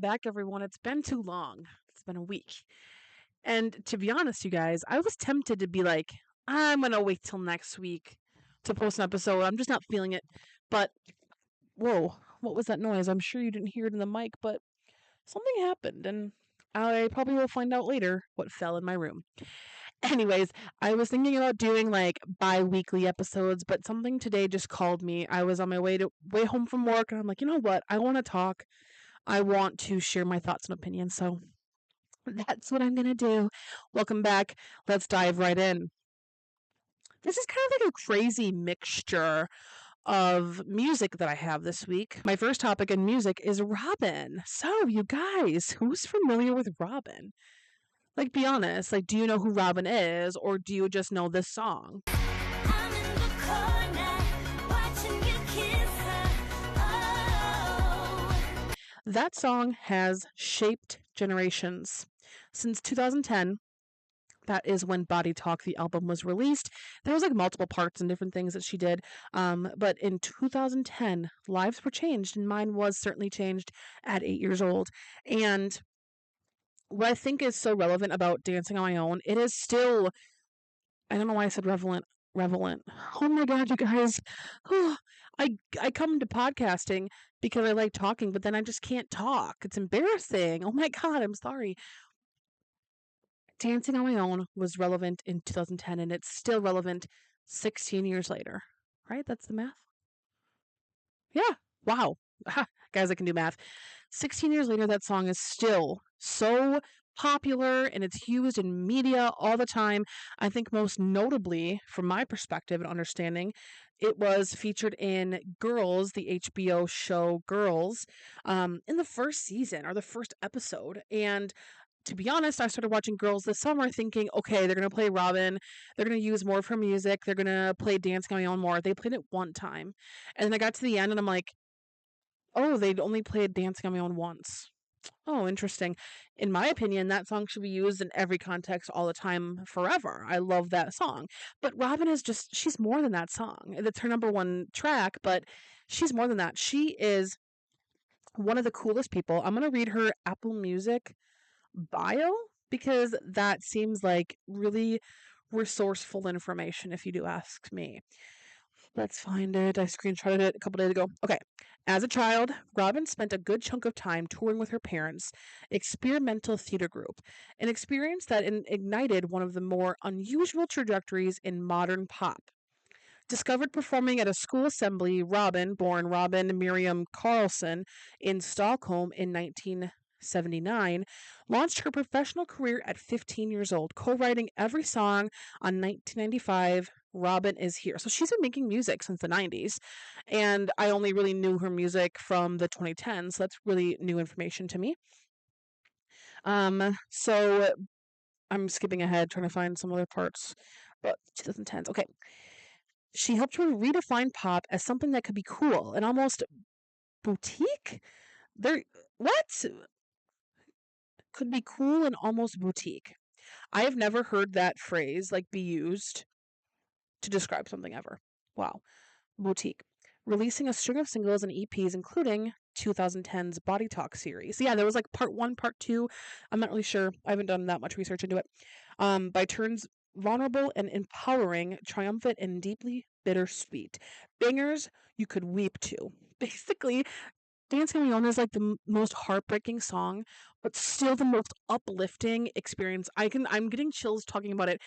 back, everyone. It's been too long. It's been a week. And to be honest, you guys, I was tempted to be like, I'm going to wait till next week to post an episode. I'm just not feeling it. But, whoa, what was that noise? I'm sure you didn't hear it in the mic, but something happened. And I probably will find out later what fell in my room. Anyways, I was thinking about doing like bi-weekly episodes, but something today just called me. I was on my way home from work, and I'm like, you know what? I want to talk. I want to share my thoughts and opinions. So that's what I'm going to do. Welcome back. Let's dive right in. This is kind of like a crazy mixture of music that I have this week. My first topic in music is Robin. So, you guys, who's familiar with Robin? Like, be honest. Like, do you know who Robin is, or do you just know this song? I'm in the corner, watching you kiss her. Oh. That song has shaped generations. Since 2010, that is when Body Talk, the album, was released. There was like multiple parts and different things that she did. But in 2010, lives were changed, and mine was certainly changed at 8 years old. And what I think is so relevant about Dancing on My Own, it is still, I don't know why I said relevant. Oh my God, you guys. I come to podcasting because I like talking, but then I just can't talk. It's embarrassing. Oh my God, I'm sorry. Dancing on My Own was relevant in 2010, and it's still relevant 16 years later. Right? That's the math? Yeah. Wow. Guys, I can do math. 16 years later, that song is still so popular, and it's used in media all the time. I think most notably, from my perspective and understanding, it was featured in Girls, the HBO show Girls, in the first season or the first episode. And to be honest, I started watching Girls this summer thinking, okay, they're going to play Robin. They're going to use more of her music. They're going to play Dancing on My Own more. They played it one time. And then I got to the end and I'm like, oh, they'd only played Dancing on My Own once. Oh, interesting. In my opinion, that song should be used in every context all the time forever. I love that song. But Robin is just, she's more than that song. It's her number one track, but she's more than that. She is one of the coolest people. I'm going to read her Apple Music bio because that seems like really resourceful information, if you do ask me. Let's find it. I screenshotted it a couple days ago. Okay. As a child, Robin spent a good chunk of time touring with her parents' experimental theater group, an experience that ignited one of the more unusual trajectories in modern pop. Discovered performing at a school assembly, Robin, born Robin Miriam Carlson, in Stockholm in 1979, launched her professional career at 15 years old, co-writing every song on 1995 Robin Is Here. So she's been making music since the 90s, and I only really knew her music from the 2010s. So that's really new information to me. So I'm skipping ahead, trying to find some other parts, but 2010s. Okay. She helped her redefine pop as something that could be cool and almost boutique. What? Could be cool and almost boutique. I have never heard that phrase be used to describe something ever. Wow. Boutique. Releasing a string of singles and EPs, including 2010's Body Talk series. Yeah, there was part 1, part 2. I'm not really sure. I haven't done that much research into it. By turns vulnerable and empowering, triumphant and deeply bittersweet. Bangers you could weep to. Basically, Dancing on My Own is the most heartbreaking song, but still the most uplifting experience. I'm getting chills talking about it.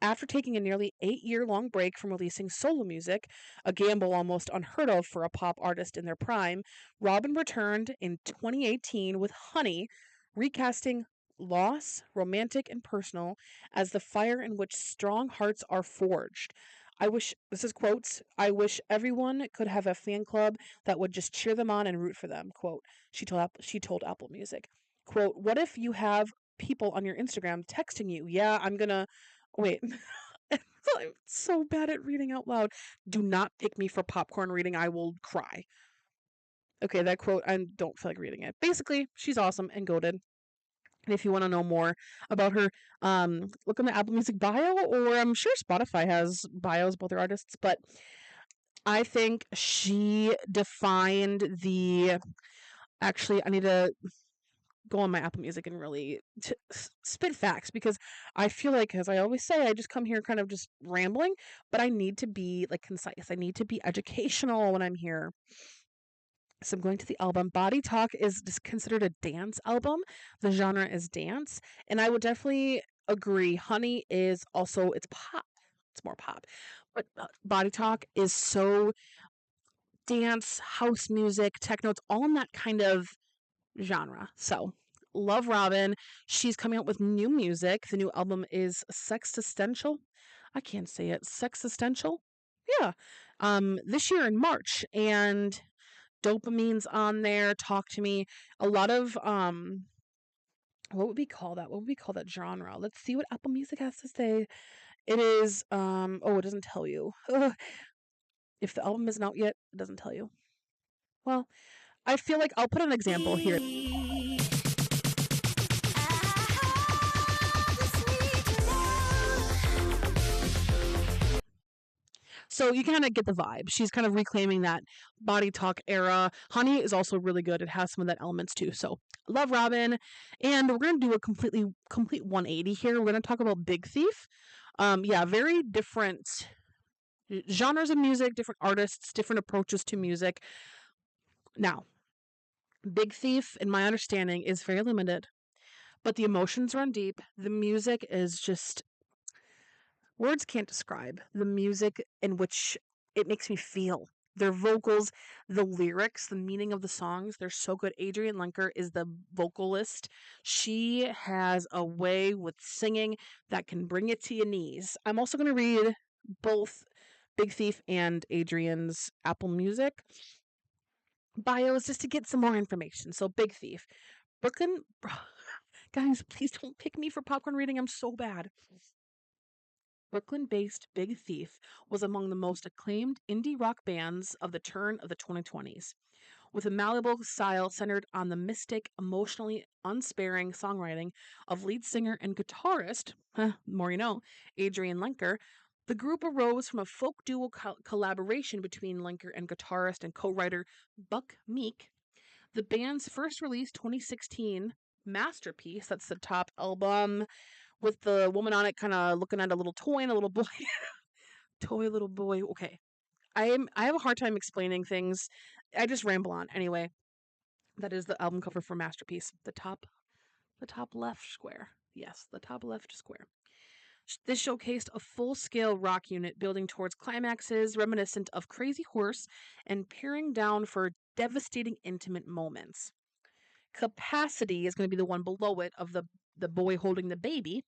After taking a nearly 8-year-long break from releasing solo music, a gamble almost unheard of for a pop artist in their prime, Robin returned in 2018 with Honey, recasting loss, romantic and personal, as the fire in which strong hearts are forged. This is quotes, I wish everyone could have a fan club that would just cheer them on and root for them, quote. She told Apple Music. Quote, what if you have people on your Instagram texting you, yeah, I'm gonna, wait, I'm so bad at reading out loud. Do not pick me for popcorn reading. I will cry. Okay, that quote, I don't feel like reading it. Basically, she's awesome and goated. And if you want to know more about her, look on the Apple Music bio, or I'm sure Spotify has bios about their artists. But I think she defined the. Actually, I need to go on my Apple Music and really spit facts because I feel like, as I always say, I just come here kind of just rambling, but I need to be like concise. I need to be educational when I'm here. So I'm going to the album. Body Talk is just considered a dance album. The genre is dance, and I would definitely agree. Honey is also it's pop. It's more pop, but Body Talk is so dance, house music, techno. It's all in that kind of genre. So, love Robin. She's coming out with new music. The new album is Sexistential. I can't say it. Sexistential? Yeah. This year in March. And Dopamine's on there. Talk to Me. A lot of what would we call that? What would we call that genre? Let's see what Apple Music has to say. It is oh, it doesn't tell you. If the album isn't out yet, it doesn't tell you. Well, I feel like I'll put an example here. So you kind of get the vibe. She's kind of reclaiming that body talk era. Honey is also really good. It has some of that elements too. So love Robin, and we're gonna do a complete 180 here. We're gonna talk about Big Thief. Yeah, very different genres of music, different artists, different approaches to music. Now, Big Thief, in my understanding, is very limited, but the emotions run deep. The music is just words can't describe the music in which it makes me feel. Their vocals, the lyrics, the meaning of the songs, they're so good. Adrienne Lenker is the vocalist. She has a way with singing that can bring it to your knees. I'm also going to read both Big Thief and Adrienne's Apple Music bios just to get some more information. So, Big Thief. Brooklyn. Guys, please don't pick me for popcorn reading. I'm so bad. Brooklyn-based Big Thief was among the most acclaimed indie rock bands of the turn of the 2020s. With a malleable style centered on the mystic, emotionally unsparing songwriting of lead singer and guitarist, more you know, Adrienne Lenker, the group arose from a folk duo collaboration between Lenker and guitarist and co-writer Buck Meek. The band's first released 2016 masterpiece, that's the top album, with the woman on it kind of looking at a little toy and a little boy. Toy little boy. Okay. I have a hard time explaining things. I just ramble on. Anyway, that is the album cover for Masterpiece. The top left square. Yes, the top left square. This showcased a full-scale rock unit building towards climaxes reminiscent of Crazy Horse and paring down for devastating intimate moments. Capacity is going to be the one below it of the boy holding the baby.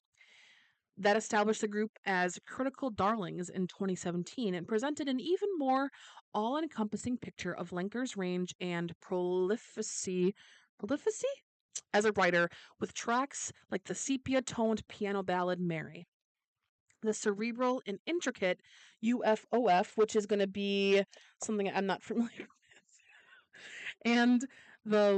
That established the group as critical darlings in 2017 and presented an even more all-encompassing picture of Lenker's range and prolificacy as a writer, with tracks like the sepia-toned piano ballad Mary, the cerebral and intricate UFOF, which is going to be something I'm not familiar with, and the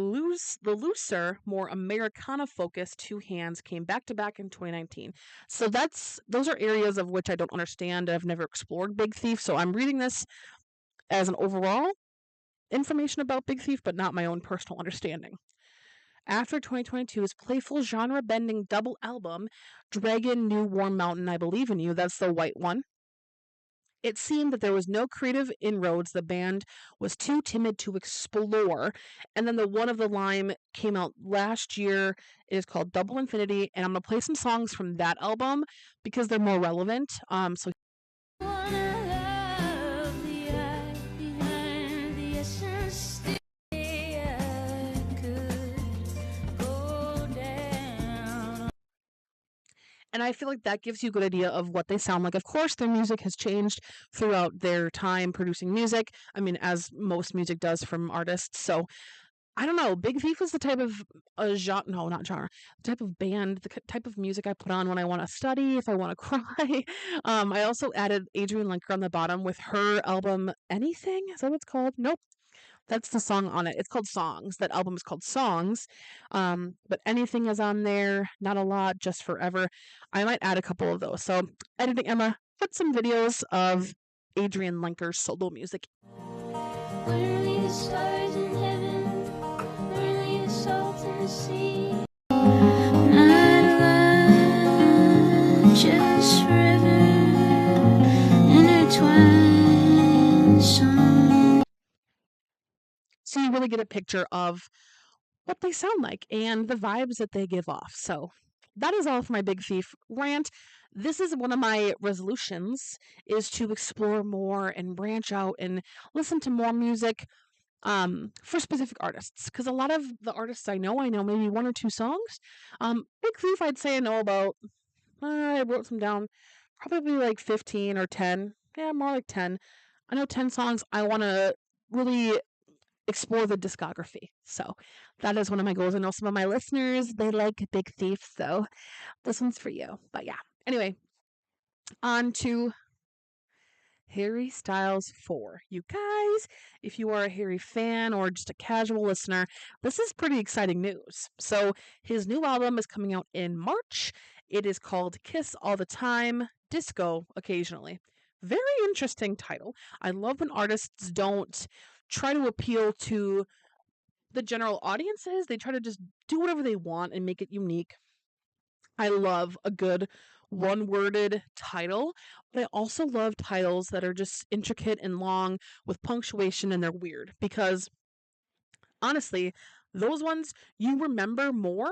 looser, more Americana-focused Two Hands came back to back in 2019. So those are areas of which I don't understand. I've never explored Big Thief, so I'm reading this as an overall information about Big Thief, but not my own personal understanding. After 2022's playful genre-bending double album, Dragon New Warm Mountain, I Believe in You, that's the white one, it seemed that there was no creative inroads. The band was too timid to explore. And then the One of the Lime came out last year. It is called Double Infinity. And I'm going to play some songs from that album because they're more relevant. So and I feel like that gives you a good idea of what they sound like. Of course, their music has changed throughout their time producing music. I mean, as most music does from artists. So I don't know. Big Thief is the type of genre, no, not genre, the type of band, the type of music I put on when I want to study, if I want to cry. I also added Adrienne Lenker on the bottom with her album Anything. Is that what it's called? Nope. That's the song on it. It's called Songs. That album is called Songs. But Anything is on there. Not a lot. Just Forever. I might add a couple of those. So, editing Emma, put some videos of Adrian Lenker's solo music. We're only the stars in heaven, we're only the salt in the sea. Not love, just river intertwined song. So you really get a picture of what they sound like and the vibes that they give off. So that is all for my Big Thief rant. This is one of my resolutions, is to explore more and branch out and listen to more music for specific artists, because a lot of the artists I know maybe one or two songs. Big Thief, I'd say I know about, I wrote some down, probably like 15 or 10. Yeah, more like 10. I know 10 songs I want to really explore the discography. So that is one of my goals. I know some of my listeners, they like Big Thief, so this one's for you. But yeah, anyway, on to Harry Styles 4. You guys, if you are a Harry fan or just a casual listener, this is pretty exciting news. So his new album is coming out in March. It is called Kiss All the Time, Disco Occasionally. Very interesting title. I love when artists don't try to appeal to the general audiences. They try to just do whatever they want and make it unique. I love a good one-worded title, but I also love titles that are just intricate and long with punctuation and they're weird, because honestly, those ones you remember more,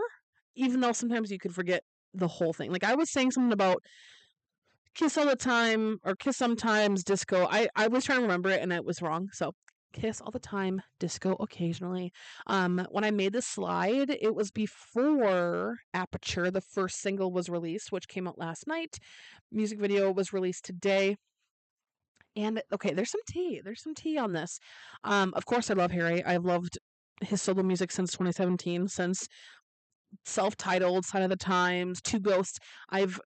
even though sometimes you could forget the whole thing. Like I was saying something about Kiss All the Time or Kiss Sometimes Disco. I was trying to remember it and it was wrong. So Kiss All the Time, Disco Occasionally. When I made this slide, it was before Aperture, the first single, was released, which came out last night. Music video was released today. And okay, there's some tea. There's some tea on this. Of course, I love Harry. I've loved his solo music since 2017, since self-titled, Sign of the Times, Two Ghosts. I've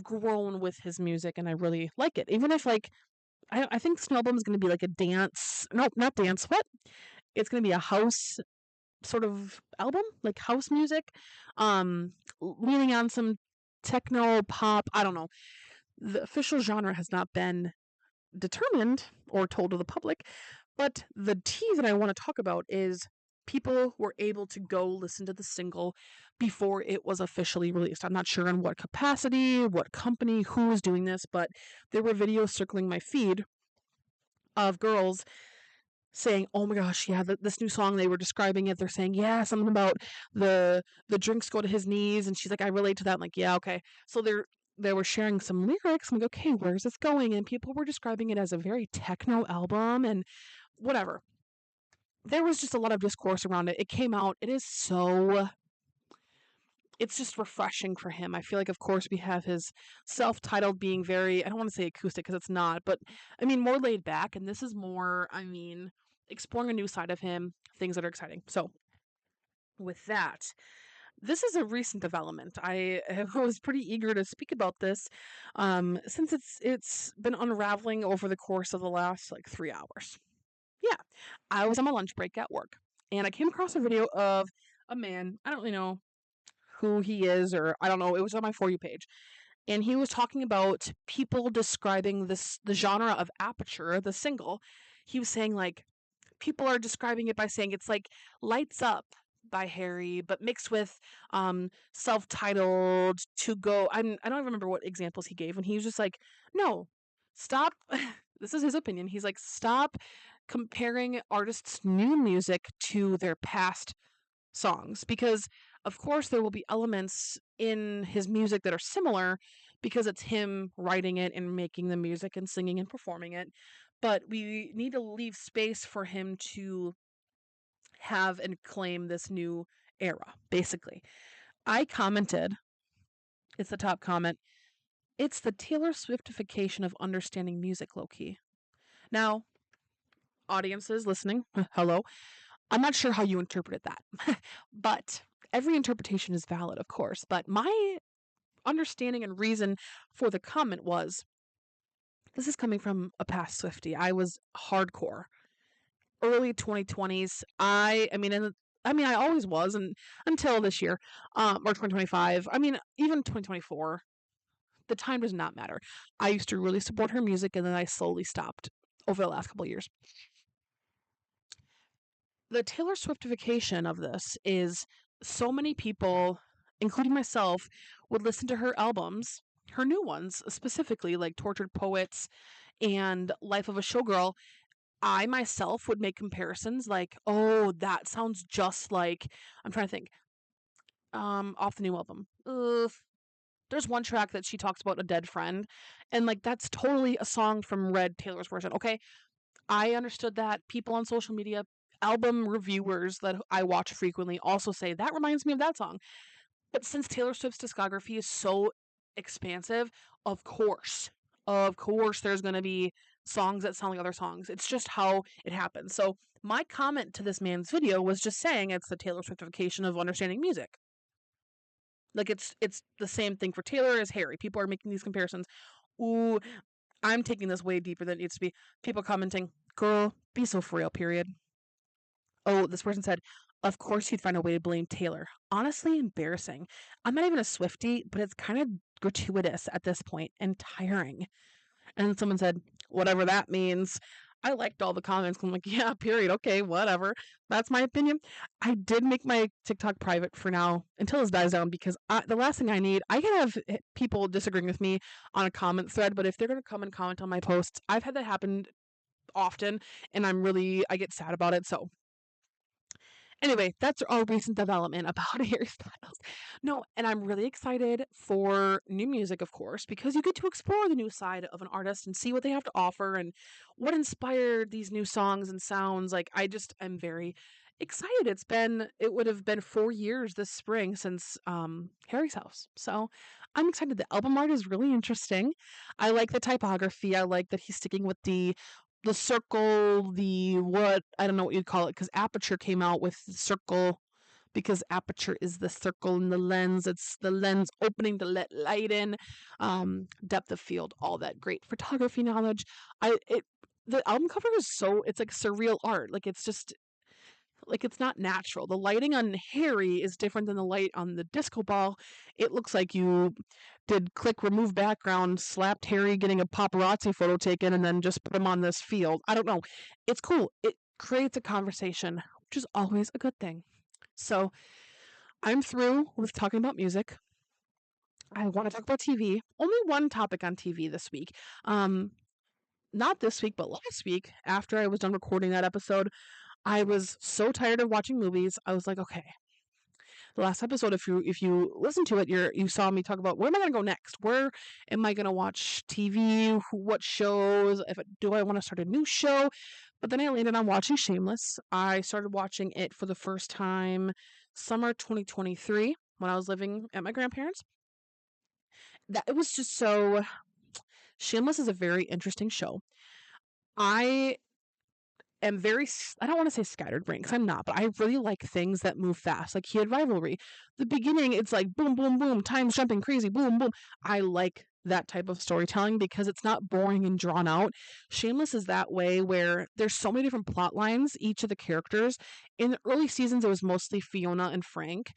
grown with his music and I really like it. Even if like I think this new album is going to be like a dance. Nope, not dance. What? It's going to be a house sort of album, like house music, leaning on some techno pop. I don't know. The official genre has not been determined or told to the public, but the tea that I want to talk about is people were able to go listen to the single before it was officially released. I'm not sure in what capacity, what company, who was doing this, but there were videos circling my feed of girls saying, "Oh my gosh, yeah, this new song." They were describing it. They're saying, "Yeah, something about the drinks go to his knees," and she's like, "I relate to that." I'm like, "Yeah, okay." So they were sharing some lyrics. I'm like, "Okay, where's this going?" And people were describing it as a very techno album and whatever. There was just a lot of discourse around it. It came out. It is so. It's just refreshing for him. I feel like, of course, we have his self-titled being very, I don't want to say acoustic because it's not, but I mean, more laid back. And this is more, I mean, exploring a new side of him, things that are exciting. So, with that, this is a recent development. I was pretty eager to speak about this, since it's been unraveling over the course of the last like 3 hours. Yeah, I was on my lunch break at work, and I came across a video of a man. I don't really know who he is, or I don't know. It was on my For You page, and he was talking about people describing the genre of Aperture, the single. He was saying like people are describing it by saying it's like Lights Up by Harry, but mixed with self-titled To Go. I don't remember what examples he gave, and he was just like, no, stop. This is his opinion. He's like, stop comparing artists' new music to their past songs, because of course there will be elements in his music that are similar because it's him writing it and making the music and singing and performing it, but we need to leave space for him to have and claim this new era. Basically, I commented, it's the top comment, it's the Taylor Swiftification of understanding music, low key. Now, audiences listening, hello, I'm not sure how you interpreted that, but every interpretation is valid, of course. But my understanding and reason for the comment was, this is coming from a past Swiftie. I was hardcore early 2020s. I always was, and until this year, or 2025. I mean, even 2024. The time does not matter. I used to really support her music, and then I slowly stopped over the last couple of years. The Taylor Swiftification of this is so many people, including myself, would listen to her albums, her new ones specifically, like Tortured Poets and Life of a Showgirl. I myself would make comparisons like, oh, that sounds just like, I'm trying to think, off the new album. There's one track that she talks about a dead friend, and like that's totally a song from Red Taylor's version. Okay, I understood that. People on social media, album reviewers that I watch frequently also say that reminds me of that song. But since Taylor Swift's discography is so expansive, of course, there's going to be songs that sound like other songs. It's just how it happens. So my comment to this man's video was just saying it's the Taylor Swiftification of understanding music. Like it's the same thing for Taylor as Harry. People are making these comparisons. Ooh, I'm taking this way deeper than it needs to be. People commenting, "Girl, be so for real." Period. Oh, this person said, "Of course you'd find a way to blame Taylor." Honestly, embarrassing. I'm not even a Swiftie, but it's kind of gratuitous at this point and tiring. And then someone said, "Whatever that means." I liked all the comments. I'm like, yeah, period. Okay, whatever. That's my opinion. I did make my TikTok private for now until this dies down because the last thing I need, I can have people disagreeing with me on a comment thread, but if they're going to come and comment on my posts, I've had that happen often and I get sad about it. So anyway, that's our recent development about Harry Styles. No, and I'm really excited for new music, of course, because you get to explore the new side of an artist and see what they have to offer and what inspired these new songs and sounds. Like, I'm very excited. It would have been 4 years this spring since Harry's House. So I'm excited. The album art is really interesting. I like the typography. I like that he's sticking with the circle, the what I don't know what you'd call it because Aperture came out with the circle because aperture is the circle in the lens. It's the lens opening to let light in. Depth of field, all that great photography knowledge. The album cover is it's like surreal art. Like it's just like it's not natural. The lighting on Harry is different than the light on the disco ball. It looks like you did click remove background, slapped Harry getting a paparazzi photo taken, and then just put him on this field. I don't know. It's cool. It creates a conversation, which is always a good thing. So I'm through with talking about music. I want to talk about TV. Only one topic on TV this week. Not this week, but last week, after I was done recording that episode, I was so tired of watching movies. I was like, okay. The last episode, if you listen to it, you saw me talk about where am I going to go next? Where am I going to watch TV? What shows? Do I want to start a new show? But then I landed on watching Shameless. I started watching it for the first time summer 2023 when I was living at my grandparents. That it was just so. Shameless is a very interesting show. I am I don't want to say scattered brain because I'm not, but I really like things that move fast. Like Kid Rivalry. The beginning, it's like boom, boom, boom, time's jumping crazy, boom, boom. I like that type of storytelling because it's not boring and drawn out. Shameless is that way where there's so many different plot lines, each of the characters. In the early seasons, it was mostly Fiona and Frank.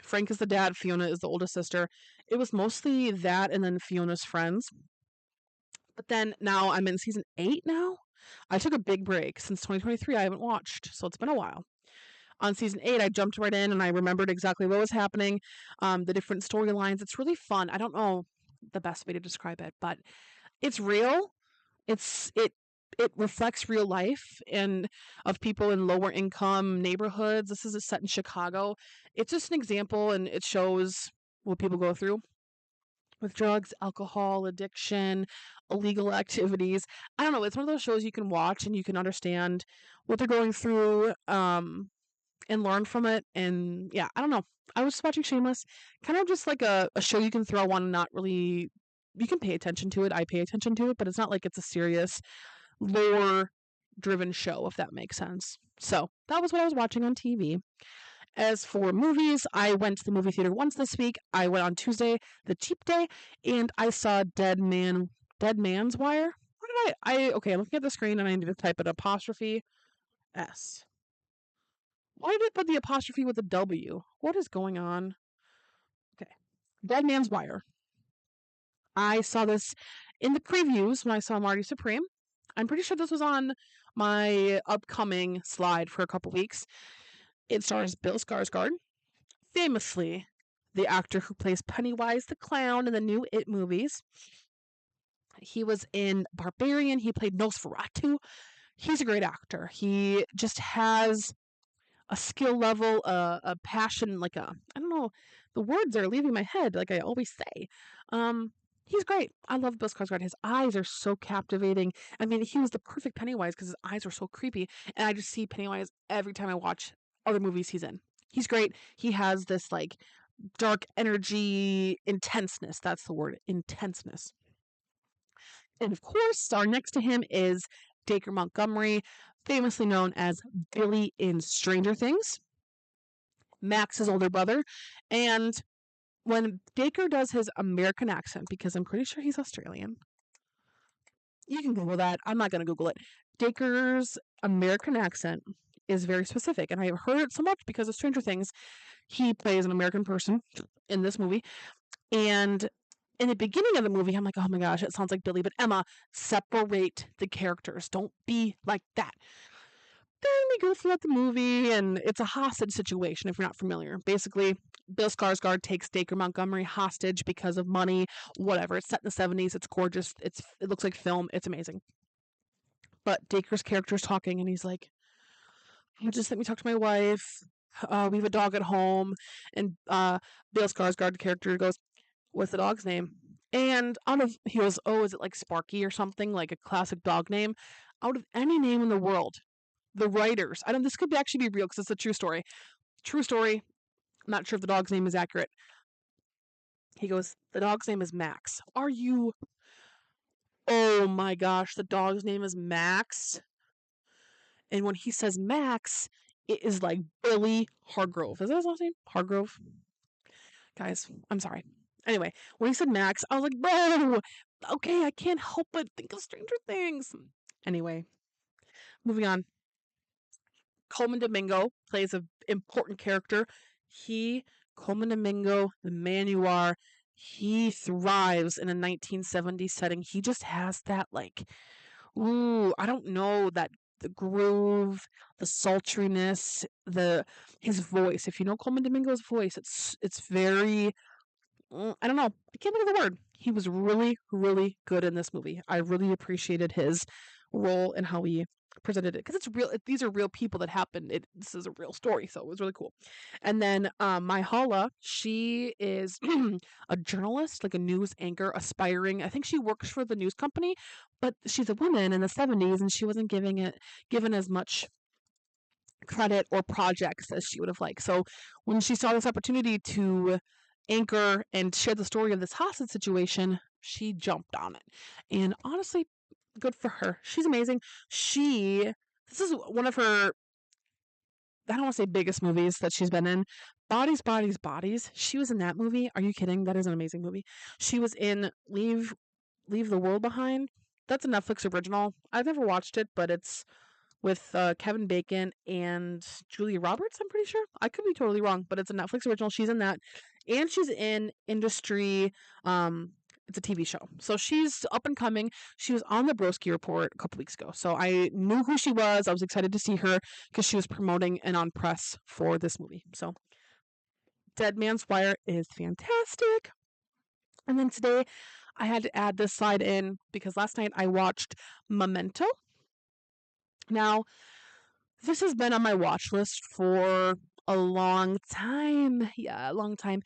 Frank is the dad, Fiona is the oldest sister. It was mostly that and then Fiona's friends. But then now I'm in season 8 now. I took a big break since 2023. I haven't watched, so it's been a while. On season 8, I jumped right in and I remembered exactly what was happening, the different storylines. It's really fun. I don't know the best way to describe it, but it's real. It's it reflects real life and of people in lower income neighborhoods. This is set in Chicago. It's just an example and it shows what people go through with drugs, alcohol, addiction, illegal activities. I don't know. It's one of those shows you can watch and you can understand what they're going through and learn from it. And yeah, I don't know. I was just watching Shameless, kind of just like a show you can throw on and not really. You can pay attention to it. I pay attention to it, but it's not like it's a serious, lore driven show, if that makes sense. So that was what I was watching on TV. As for movies, I went to the movie theater once this week. I went on Tuesday, the cheap day, and I saw Dead Man's Wire. What did okay, I'm looking at the screen and I need to type an apostrophe S. Why did it put the apostrophe with a W? What is going on? Okay. Dead Man's Wire. I saw this in the previews when I saw Marty Supreme. I'm pretty sure this was on my upcoming slide for a couple weeks. It stars Bill Skarsgård, famously the actor who plays Pennywise the Clown in the new It movies. He was in Barbarian. He played Nosferatu. He's a great actor. He just has a skill level, a passion, like I don't know, the words are leaving my head, like I always say. Um, he's great. I love Bill Skarsgård. His eyes are so captivating. I mean, he was the perfect Pennywise because his eyes were so creepy, and I just see Pennywise every time I watch other movies he's in. He's great. He has this like dark energy, intenseness. That's the word, intenseness. And of course, star next to him is Dacre Montgomery, famously known as Billy in Stranger Things, Max's older brother. And when Dacre does his American accent, because I'm pretty sure he's Australian, you can Google that. I'm not going to Google it. Dacre's American accent is very specific, and I've heard it so much because of Stranger Things. He plays an American person in this movie, and in the beginning of the movie, I'm like, oh my gosh, it sounds like Billy. But Emma, separate the characters. Don't be like that. Then we go throughout the movie, and it's a hostage situation if you're not familiar. Basically, Bill Skarsgård takes Dacre Montgomery hostage because of money, whatever. It's set in the 70s. It's gorgeous. It looks like film. It's amazing. But Dacre's character's talking, and he's like, just let me talk to my wife. We have a dog at home. And Bill Skarsgård, the character, goes, what's the dog's name? And he goes, oh, is it like Sparky or something, like a classic dog name? Out of any name in the world, the writers, this could actually be real because it's a true story. True story. I'm not sure if the dog's name is accurate. He goes, the dog's name is Max. Are you? Oh my gosh, the dog's name is Max. And when he says Max, it is like Billy Hargrove. Is that his last name? Hargrove? Guys, I'm sorry. Anyway, when he said Max, I was like, bro, okay, I can't help but think of Stranger Things. Anyway, moving on. Coleman Domingo plays an important character. Coleman Domingo, the man you are, he thrives in a 1970s setting. He just has that, like, ooh, I don't know, that the groove, the sultriness, his voice. If you know Coleman Domingo's voice, it's very, I don't know. I can't think of the word. He was really, really good in this movie. I really appreciated his role and how he presented it because it's real. These are real people that happened. This is a real story, so it was really cool. And then Myha'la, she is a journalist, like a news anchor, aspiring. I think she works for the news company, but she's a woman in the 70s, and she wasn't given as much credit or projects as she would have liked. So when she saw this opportunity to anchor and share the story of this hostage situation, she jumped on it. And honestly, good for her. She's amazing. This is one of her, I don't want to say biggest movies that she's been in. Bodies, Bodies, Bodies. She was in that movie. Are you kidding? That is an amazing movie. She was in Leave the World Behind. That's a Netflix original. I've never watched it, but it's with Kevin Bacon and Julia Roberts, I'm pretty sure. I could be totally wrong, but it's a Netflix original. She's in that. And she's in Industry. It's a TV show. So she's up and coming. She was on the Broski Report a couple weeks ago. So I knew who she was. I was excited to see her because she was promoting and on press for this movie. So Dead Man's Wire is fantastic. And then today I had to add this slide in because last night I watched Memento. Now, this has been on my watch list for a long time. Yeah, a long time.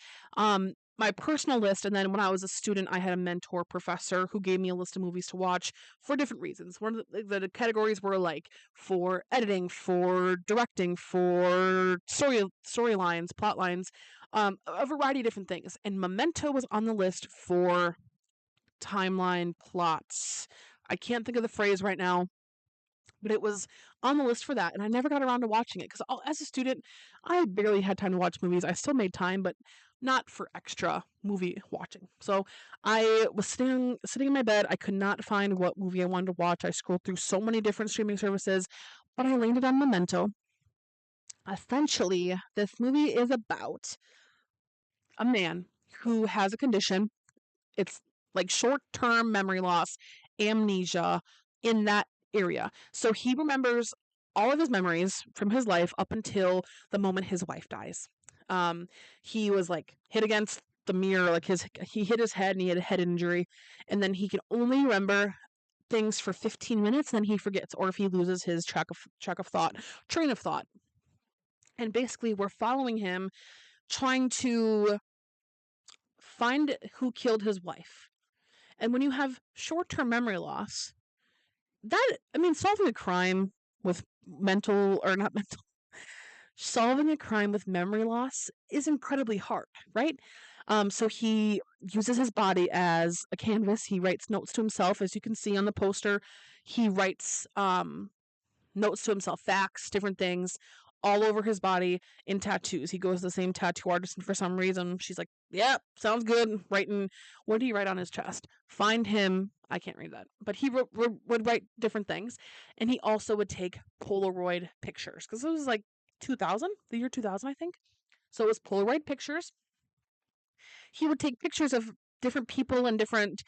My personal list, and then when I was a student, I had a mentor professor who gave me a list of movies to watch for different reasons. One of the categories were like for editing, for directing, for storylines, plot lines, a variety of different things. And Memento was on the list for timeline plots. I can't think of the phrase right now, but it was on the list for that, and I never got around to watching it because as a student, I barely had time to watch movies. I still made time, but not for extra movie watching. So I was sitting in my bed. I could not find what movie I wanted to watch. I scrolled through so many different streaming services, but I landed on Memento. Essentially, this movie is about a man who has a condition. It's like short-term memory loss, amnesia in that area. So he remembers all of his memories from his life up until the moment his wife dies. Um, he was like hit against the mirror, like he hit his head and he had a head injury, and then he can only remember things for 15 minutes, then he forgets, or if he loses his train of thought. And basically, we're following him trying to find who killed his wife. And when you have short-term memory loss, solving a crime with mental or not mental, solving a crime with memory loss is incredibly hard, right? So he uses his body as a canvas. He writes notes to himself, as you can see on the poster. He writes notes to himself, facts, different things, all over his body in tattoos. He goes to the same tattoo artist, and for some reason, she's like, "Yeah, sounds good." Writing, what did he write on his chest? Find him. I can't read that, but he would write different things, and he also would take Polaroid pictures because it was like 2000, the year 2000, I think. So it was Polaroid pictures. He would take pictures of different people and different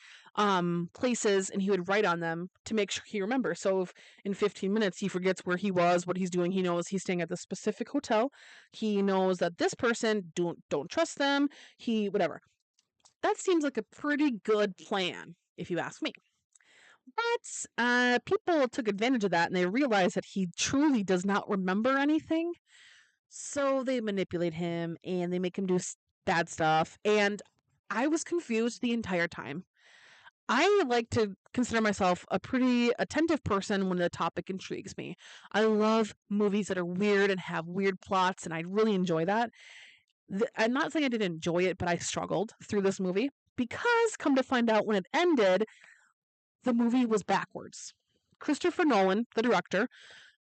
places, and he would write on them to make sure he remembers. So if in 15 minutes he forgets where he was, what he's doing, he knows he's staying at this specific hotel. He knows that this person, don't trust them. He whatever. That seems like a pretty good plan, if you ask me. But people took advantage of that, and they realized that he truly does not remember anything. So they manipulate him and they make him do bad stuff. And I was confused the entire time. I like to consider myself a pretty attentive person when the topic intrigues me. I love movies that are weird and have weird plots, and I really enjoy that. I'm not saying I didn't enjoy it, but I struggled through this movie because, come to find out, when it ended, the movie was backwards. Christopher Nolan, the director,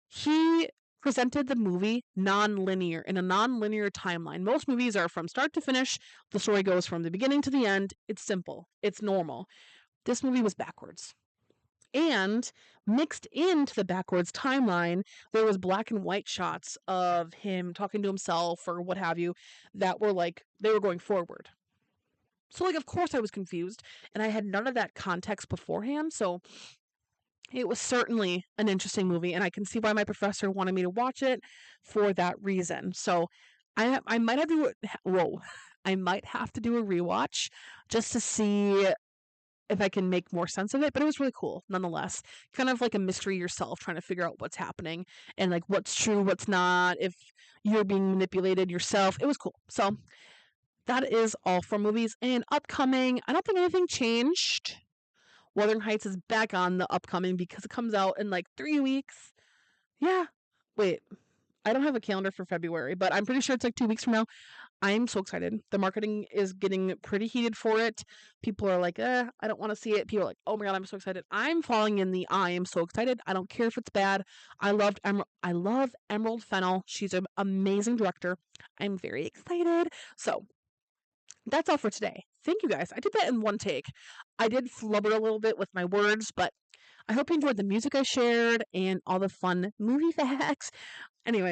he presented the movie non-linear, in a non-linear timeline. Most movies are from start to finish. The story goes from the beginning to the end. It's simple. It's normal. This movie was backwards. And mixed into the backwards timeline, there was black and white shots of him talking to himself or what have you that were like they were going forward. So like of course I was confused and I had none of that context beforehand. So it was certainly an interesting movie, and I can see why my professor wanted me to watch it for that reason. So I might have to I might have to do a rewatch just to see if I can make more sense of it. But it was really cool, nonetheless. Kind of like a mystery yourself, trying to figure out what's happening and like what's true, what's not. If you're being manipulated yourself, it was cool. So that is all for movies and upcoming. I don't think anything changed. Wuthering Heights is back on the upcoming because it comes out in like 3 weeks. Yeah. Wait, I don't have a calendar for February, but I'm pretty sure it's like 2 weeks from now. I'm so excited. The marketing is getting pretty heated for it. People are like, I don't want to see it. People are like, oh my God, I'm so excited. I'm falling in the I am so excited. I don't care if it's bad. I love Emerald Fennell. She's an amazing director. I'm very excited. So that's all for today. Thank you guys. I did that in one take. I did flubber a little bit with my words, but I hope you enjoyed the music I shared and all the fun movie facts. Anyway.